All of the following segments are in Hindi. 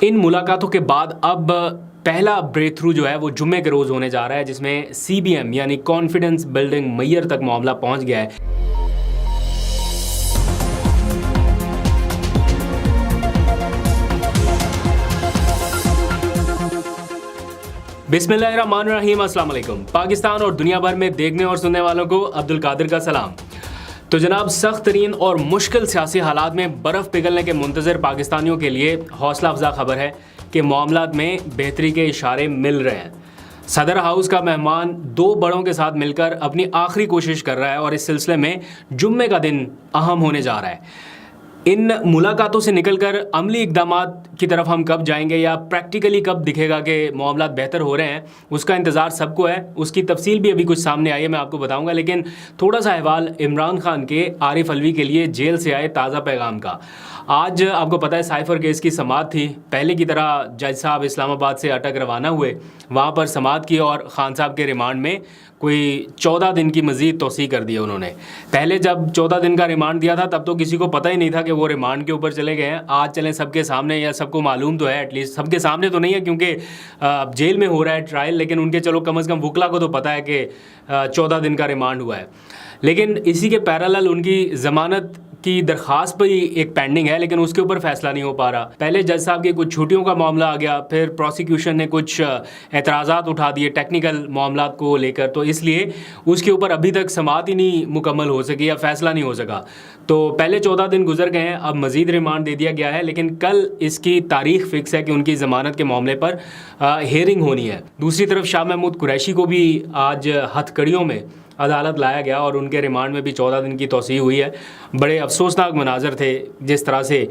इन मुलाकातों के बाद अब पहला ब्रेक थ्रू जो है वो जुम्मे के रोज़ होने जा रहा है, जिसमें CBM यानी कॉन्फिडेंस बिल्डिंग मैयर तक मामला पहुंच गया है। बिस्मिल्लाहिर्रहमानिर्रहीम, अस्सलाम वालेकुम। पाकिस्तान और दुनिया भर में देखने और सुनने वालों को अब्दुल कादिर का सलाम। तो जनाब, सख्त तरीन और मुश्किल सियासी हालात में बर्फ़ पिघलने के मुंतज़र पाकिस्तानियों के लिए हौसला अफजा खबर है कि मामलात में बेहतरी के इशारे मिल रहे हैं। सदर हाउस का मेहमान दो बड़ों के साथ मिलकर अपनी आखिरी कोशिश कर रहा है और इस सिलसिले में जुम्मे का दिन अहम होने जा रहा है। इन मुलाकातों से निकलकर अमली इक़दामात की तरफ हम कब जाएंगे या प्रैक्टिकली कब दिखेगा कि मामलात बेहतर हो रहे हैं, उसका इंतज़ार सबको है। उसकी तफसील भी अभी कुछ सामने आई है, मैं आपको बताऊंगा। लेकिन थोड़ा सा अहवाल इमरान खान के आरिफ अलवी के लिए जेल से आए ताज़ा पैगाम का। आज आपको पता है साइफ़र केस की समाअत थी। पहले की तरह जज साहब इस्लामाबाद से अटक रवाना हुए, वहाँ पर समाअत की और ख़ान साहब के रिमांड में कोई 14 दिन की मज़ीद तोसी कर दी उन्होंने। पहले जब 14 दिन का रिमांड दिया था तब तो किसी को पता ही नहीं था कि वो रिमांड के ऊपर चले गए हैं। आज चलें सबके सामने, या सबको मालूम तो है, एटलीस्ट सबके सामने तो नहीं है क्योंकि जेल में हो रहा है ट्रायल, लेकिन उनके चलो कम अज़ कम वकला को तो पता है कि 14 दिन का रिमांड हुआ है। लेकिन इसी के पैरेलल उनकी ज़मानत की दरख्वास्त पर ही एक पेंडिंग है, लेकिन उसके ऊपर फैसला नहीं हो पा रहा। पहले जज साहब की कुछ छुट्टियों का मामला आ गया, फिर प्रोसिक्यूशन ने कुछ एतराज़ात उठा दिए टेक्निकल मामला को लेकर, तो इसलिए उसके ऊपर अभी तक समाअत ही नहीं मुकम्मल हो सकी या फैसला नहीं हो सका। तो पहले 14 दिन गुजर गए हैं, अब मज़ीद रिमांड दे दिया गया है, लेकिन कल इसकी तारीख फ़िक्स है कि उनकी ज़मानत के मामले पर हेयरिंग होनी है। दूसरी तरफ शाह महमूद कुरैशी को भी आज हथकड़ियों में अदालत लाया गया और उनके रिमांड में भी 14 दिन की तौसीह हुई है। बड़े अफसोसनाक मनाजर थे जिस तरह से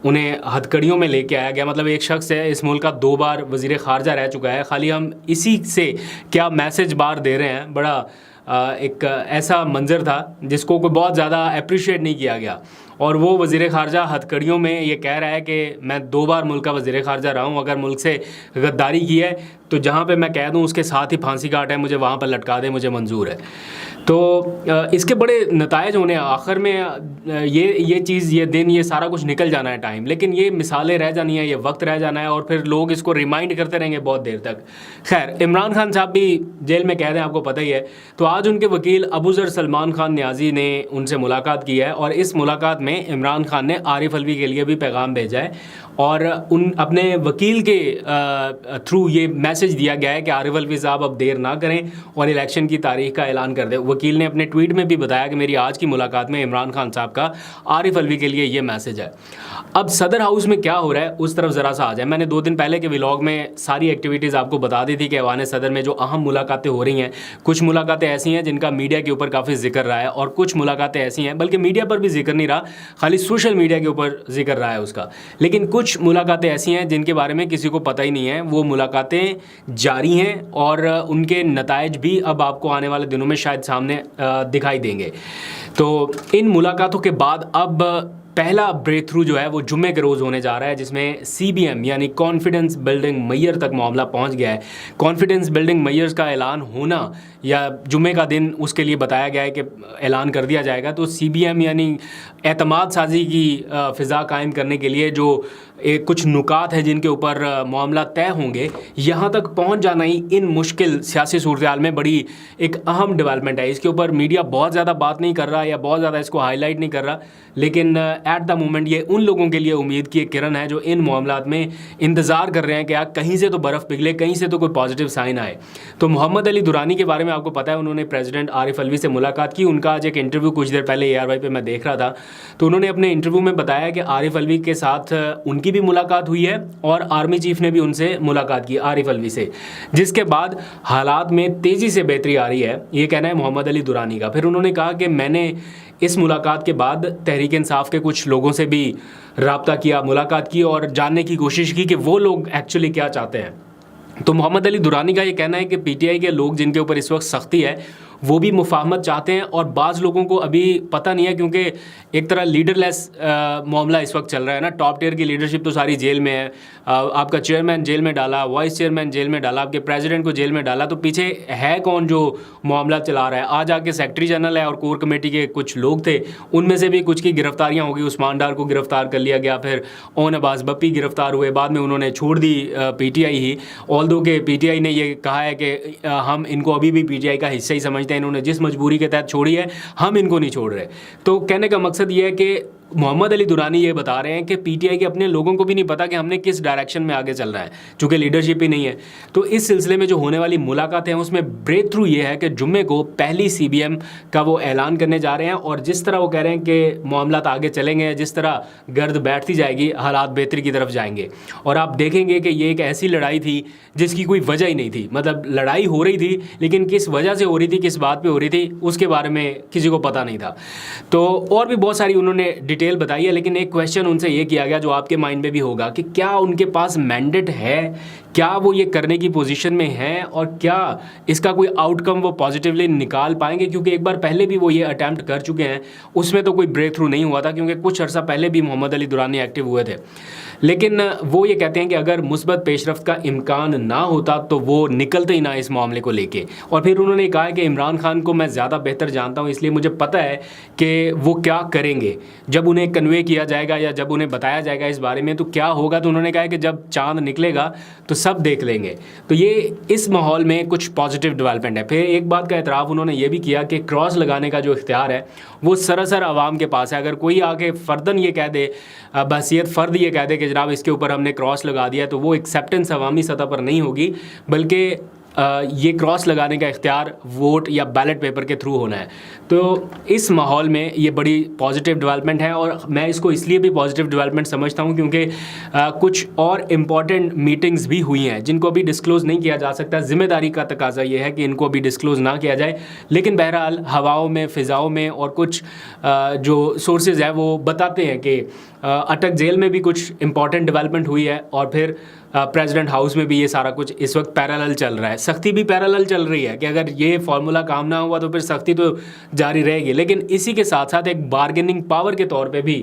उन्हें हथकड़ियों में लेके आया गया। मतलब एक शख्स है, इस मुल्क का 2 बार वज़ीर ख़ारजा रह चुका है, खाली हम इसी से क्या मैसेज बार दे रहे हैं। बड़ा एक ऐसा मंज़र था जिसको कोई बहुत ज़्यादा अप्रिशिएट नहीं किया गया, और वो वज़ीर ख़ारजा हथकड़ियों में ये कह रहा है कि मैं 2 बार मुल्क का वज़ीर ख़ारजा रहा हूँ, अगर मुल्क से गद्दारी की है तो जहाँ पे मैं कह दूँ उसके साथ ही फांसी काट है, मुझे वहाँ पर लटका दें, मुझे मंजूर है। तो इसके बड़े नतायज होने आखिर में ये चीज़, ये दिन, ये सारा कुछ निकल जाना है टाइम, लेकिन ये मिसालें रह जानी है, ये वक्त रह जाना है और फिर लोग इसको रिमाइंड करते रहेंगे बहुत देर तक। खैर, इमरान खान साहब भी जेल में कैद हैं, आपको पता ही है। तो आज उनके वकील अबू ज़र सलमान खान न्याजी ने उनसे मुलाकात की है और इस मुलाकात में इमरान खान ने आरिफ अलवी के लिए भी पैगाम भेजा है और उन अपने वकील के थ्रू ये मैसेज दिया गया है कि आरिफ अलवी साहब अब देर ना करें और इलेक्शन की तारीख का ऐलान कर दें। वकील ने अपने ट्वीट में भी बताया कि मेरी आज की मुलाकात में इमरान खान साहब का आरिफ अलवी के लिए ये मैसेज है। अब सदर हाउस में क्या हो रहा है उस तरफ ज़रा सा आ जाए। मैंने 2 दिन पहले के व्लॉग में सारी एक्टिविटीज़ आपको बता दी थी कि ऐवान सदर में जो अहम मुलाकातें हो रही हैं, कुछ मुलाकातें ऐसी हैं जिनका मीडिया के ऊपर काफ़ी जिक्र रहा है और कुछ मुलाकातें ऐसी हैं, बल्कि मीडिया पर भी जिक्र नहीं रहा, खाली सोशल मीडिया के ऊपर जिक्र रहा है उसका। लेकिन कुछ मुलाकातें ऐसी हैं जिनके बारे में किसी को पता ही नहीं है। वो मुलाकातें जारी हैं और उनके नतायज भी अब आपको आने वाले दिनों में शायद सामने दिखाई देंगे। तो इन मुलाकातों के बाद अब पहला ब्रेक थ्रू जो है वो जुम्मे के रोज़ होने जा रहा है, जिसमें CBM यानी कॉन्फिडेंस बिल्डिंग मैयर तक मामला पहुंच गया है। कॉन्फिडेंस बिल्डिंग मैयर्स का ऐलान होना या जुम्मे का दिन उसके लिए बताया गया है कि ऐलान कर दिया जाएगा। तो CBM यानी एतमाद साजी की फ़िज़ा कायम करने के लिए जो कुछ नुकात हैं जिनके ऊपर मामला तय होंगे, यहाँ तक पहुँच जाना ही इन मुश्किल सियासी सूरत में बड़ी एक अहम डेवलपमेंट है। इसके ऊपर मीडिया बहुत ज़्यादा बात नहीं कर रहा या बहुत ज़्यादा इसको हाईलाइट नहीं कर रहा, लेकिन एट द मोमेंट ये उन लोगों के लिए उम्मीद की एक किरण है जो इन मामलात में इंतज़ार कर रहे हैं कि यार कहीं से तो बर्फ़ पिघले, कहीं से तो कोई पॉजिटिव साइन आए। तो मोहम्मद अली दुरानी के बारे में आपको पता है, उन्होंने प्रेसिडेंट आरिफ अलवी से मुलाकात की। उनका आज एक इंटरव्यू कुछ देर पहले ARY पे मैं देख रहा था, तो उन्होंने अपने इंटरव्यू में बताया कि आरिफ अलवी के साथ उनकी भी मुलाकात हुई है और आर्मी चीफ ने भी उनसे मुलाकात की आरिफ अलवी से, जिसके बाद हालात में तेज़ी से बेहतरी आ रही है, ये कहना है मोहम्मद अली दुरानी का। फिर उन्होंने कहा कि मैंने इस मुलाकात के बाद तहरीक इंसाफ के कुछ लोगों से भी रब्ता किया, मुलाकात की और जानने की कोशिश की कि वो लोग एक्चुअली क्या चाहते हैं। तो मोहम्मद अली दुरानी का ये कहना है कि PTI के लोग जिनके ऊपर इस वक्त सख्ती है वो भी मुफाहमत चाहते हैं, और बाज़ लोगों को अभी पता नहीं है क्योंकि एक तरह लीडरलेस मामला इस वक्त चल रहा है ना। टॉप टियर की लीडरशिप तो सारी जेल में है, आपका चेयरमैन जेल में डाला, वाइस चेयरमैन जेल में डाला, आपके प्रेसिडेंट को जेल में डाला, तो पीछे है कौन जो मामला चला रहा है? आज आके सेक्रेटरी जनरल है और कोर कमेटी के कुछ लोग थे, उनमें से भी कुछ की गिरफ्तारियां होगी। उस्मान डार को गिरफ्तार कर लिया गया, फिर ओन अब्बास बप्पी गिरफ्तार हुए, बाद में उन्होंने छोड़ दी पीटीआई ही। ऑल्दो के पीटीआई ने ये कहा है कि हम इनको अभी भी पीटीआई का हिस्सा ही समझते हैं, इन्होंने जिस मजबूरी के तहत छोड़ी है हम इनको नहीं छोड़ रहे। तो कहने का मकसद ये है कि मोहम्मद अली दुरानी ये बता रहे हैं कि पीटीआई के अपने लोगों को भी नहीं पता कि हमने किस डायरेक्शन में आगे चल रहा है, चूँकि लीडरशिप ही नहीं है। तो इस सिलसिले में जो होने वाली मुलाकातें हैं उसमें ब्रेक थ्रू ये है कि जुम्मे को पहली सीबीएम का वो ऐलान करने जा रहे हैं, और जिस तरह वो कह रहे हैं कि मामला आगे चलेंगे, जिस तरह गर्द बैठती जाएगी हालात बेहतरी की तरफ जाएंगे। और आप देखेंगे कि ये एक ऐसी लड़ाई थी जिसकी कोई वजह ही नहीं थी, मतलब लड़ाई हो रही थी लेकिन किस वजह से हो रही थी, किस बात पे हो रही थी, उसके बारे में किसी को पता नहीं था। तो और भी बहुत सारी उन्होंने डिटेल बताई है, लेकिन एक क्वेश्चन उनसे ये किया गया जो आपके माइंड में भी होगा कि क्या उनके पास मैंडेट है, क्या वो ये करने की पोजीशन में हैं, और क्या इसका कोई आउटकम वो पॉजिटिवली निकाल पाएंगे? क्योंकि एक बार पहले भी वो ये अटैम्प्ट कर चुके हैं, उसमें तो कोई ब्रेक थ्रू नहीं हुआ था, क्योंकि कुछ अर्सा पहले भी मोहम्मद अली दुरानी एक्टिव हुए थे। लेकिन वो ये कहते हैं कि अगर मुस्बत पेशरफ्त का इम्कान ना होता तो वो निकलते ही ना इस मामले को लेके। और फिर उन्होंने कहा है कि इमरान खान को मैं ज़्यादा बेहतर जानता हूँ, इसलिए मुझे पता है कि वो क्या करेंगे जब उन्हें कन्वे किया जाएगा या जब उन्हें बताया जाएगा इस बारे में तो क्या होगा। तो उन्होंने कहा कि जब चांद निकलेगा तो सब देख लेंगे। तो ये इस माहौल में कुछ पॉजिटिव डेवलपमेंट है। फिर एक बात का एतराफ़ उन्होंने ये भी किया कि क्रॉस लगाने का जो इख्तियार है वो सरासर आवाम के पास है। अगर कोई आके फ़र्दन ये कह दे, बहसियत फ़र्द ये कह दे कि जनाब इसके ऊपर हमने क्रॉस लगा दिया, तो वो एक्सेप्टेंस अवामी सतह पर नहीं होगी, बल्कि ये क्रॉस लगाने का इख्तियार वोट या बैलेट पेपर के थ्रू होना है। तो इस माहौल में ये बड़ी पॉजिटिव डेवलपमेंट है, और मैं इसको इसलिए भी पॉजिटिव डेवलपमेंट समझता हूँ क्योंकि कुछ और इम्पॉर्टेंट मीटिंग्स भी हुई हैं जिनको अभी डिस्क्लोज़ नहीं किया जा सकता। ज़िम्मेदारी का तकाजा ये है कि इनको अभी डिस्क्लोज़ ना किया जाए, लेकिन बहरहाल हवाओं में, फ़िज़ाओं में और कुछ जो सोर्सेज है वो बताते हैं कि अटक जेल में भी कुछ इम्पॉर्टेंट डेवलपमेंट हुई है, और फिर प्रेसिडेंट हाउस में भी ये सारा कुछ इस वक्त पैरेलल चल रहा है। सख्ती भी पैरेलल चल रही है कि अगर ये फार्मूला काम ना हुआ तो फिर सख्ती तो जारी रहेगी, लेकिन इसी के साथ साथ एक बार्गेनिंग पावर के तौर पे भी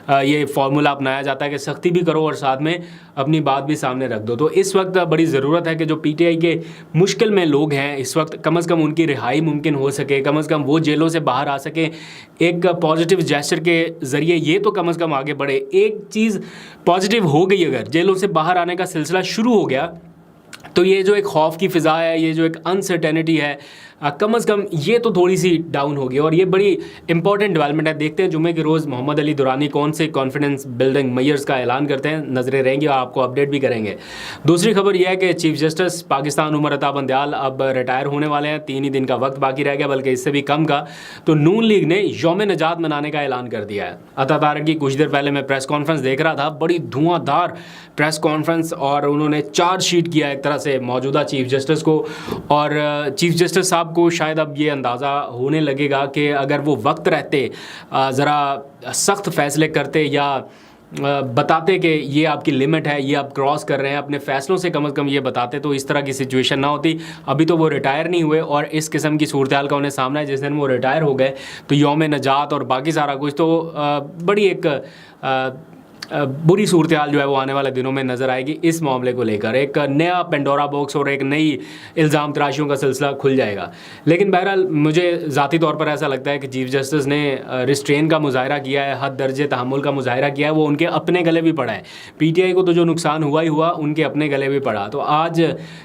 ये फार्मूला अपनाया जाता है कि सख्ती भी करो और साथ में अपनी बात भी सामने रख दो। तो इस वक्त बड़ी ज़रूरत है कि जो पीटीआई के मुश्किल में लोग हैं इस वक्त, कम अज़ कम उनकी रिहाई मुमकिन हो सके, कम अज़ कम वो जेलों से बाहर आ सके, एक पॉजिटिव जेस्चर के ज़रिए ये तो कम अज़ कम आगे बढ़े। एक चीज़ पॉजिटिव हो गई, अगर जेलों से बाहर आने का सिलसिला शुरू हो गया तो ये जो एक खौफ की फ़िज़ा है, ये जो एक अनसर्टेनिटी है, कम अज़ कम ये तो थोड़ी सी डाउन होगी, और ये बड़ी इंपॉर्टेंट डेवलपमेंट है। देखते हैं जुम्मे के रोज़ मोहम्मद अली दुरानी कौन से कॉन्फिडेंस बिल्डिंग मेजर्स का ऐलान करते हैं, नज़रें रहेंगी और आपको अपडेट भी करेंगे। दूसरी खबर यह है कि चीफ जस्टिस पाकिस्तान उमर अता बंदयाल अब रिटायर होने वाले हैं, 3 ही दिन का वक्त बाकी रह गया, बल्कि इससे भी कम का। तो नून लीग ने यौम निजात मनाने का ऐलान कर दिया है। अता तारक की कुछ देर पहले मैं प्रेस कॉन्फ्रेंस देख रहा था, बड़ी धुआंधार प्रेस कॉन्फ्रेंस, और उन्होंने चार्जशीट किया एक तरह से मौजूदा चीफ जस्टिस को, और चीफ जस्टिस साहब को शायद अब ये अंदाज़ा होने लगेगा कि अगर वो वक्त रहते ज़रा सख्त फ़ैसले करते या बताते कि ये आपकी लिमिट है, ये आप क्रॉस कर रहे हैं, अपने फ़ैसलों से कम अज़ कम ये बताते तो इस तरह की सिचुएशन ना होती। अभी तो वो रिटायर नहीं हुए और इस किस्म की सूरत हाल का उन्हें सामना है। जिस दिन वो रिटायर हो गए तो यौम निजात और बाकी सारा कुछ तो बड़ी एक बुरी सूरत हाल जो है वो आने वाले दिनों में नज़र आएगी। इस मामले को लेकर एक नया पेंडोरा बॉक्स और एक नई इल्ज़ाम तराशियों का सिलसिला खुल जाएगा। लेकिन बहरहाल मुझे ज़ाती तौर पर ऐसा लगता है कि चीफ जस्टिस ने रिस्ट्रेन का मुजाहरा किया है, हद दर्जे तहम्मुल का मुजाहरा किया है, वो उनके अपने गले भी पड़ा है। पीटीआई को तो जो नुकसान हुआ ही हुआ, उनके अपने गले भी पड़ा। तो आज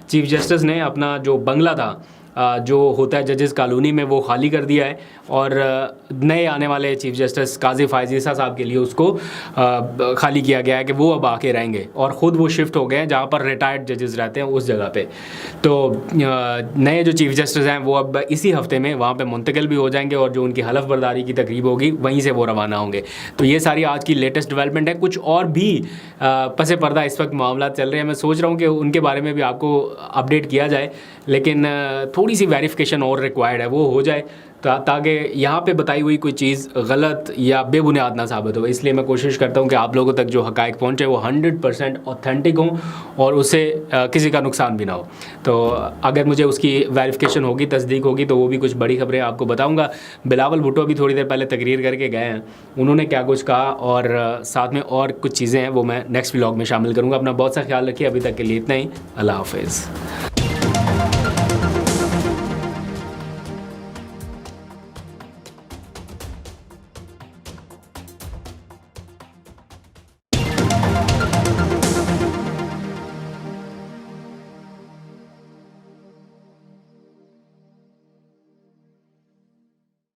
चीफ जस्टिस ने अपना जो बंगला था जो होता है जजेस कॉलोनी में, वो खाली कर दिया है, और नए आने वाले चीफ जस्टिस काजी फ़ायज़ ईसा साहब के लिए उसको खाली किया गया है कि वो अब आके रहेंगे, और ख़ुद वो शिफ्ट हो गए हैं जहाँ पर रिटायर्ड जजेस रहते हैं उस जगह पे। तो नए जो चीफ जस्टिस हैं वो अब इसी हफ्ते में वहाँ पे मुंतकिल भी हो जाएंगे, और जो उनकी हलफ बर्दारी की तकरीब होगी वहीं से वो रवाना होंगे। तो ये सारी आज की लेटेस्ट डेवलपमेंट है। कुछ और भी पसे पर्दा इस वक्त मामला चल रहे हैं, मैं सोच रहा हूँ कि उनके बारे में भी आपको अपडेट किया जाए, लेकिन थोड़ी थोड़ी सी वेरिफिकेशन और रिक्वायर्ड है, वो हो जाए ताकि यहाँ पे बताई हुई कोई चीज़ गलत या बेबुनियाद ना साबित हो। इसलिए मैं कोशिश करता हूँ कि आप लोगों तक जो हक़ाइक़ पहुँचे वो 100% ऑथेंटिक हों और उससे किसी का नुकसान भी ना हो। तो अगर मुझे उसकी वेरिफिकेशन होगी, तस्दीक होगी, तो वो भी कुछ बड़ी खबरें आपको बताऊँगा। बिलावल भुट्टो अभी थोड़ी देर पहले तकरीर करके गए हैं, उन्होंने क्या कुछ कहा और साथ में और कुछ चीज़ें हैं वो मैं नेक्स्ट व्लॉग में शामिल करूँगा। अपना बहुत सा ख्याल रखिए। अभी तक के लिए इतना ही। अल्लाह हाफ़िज़।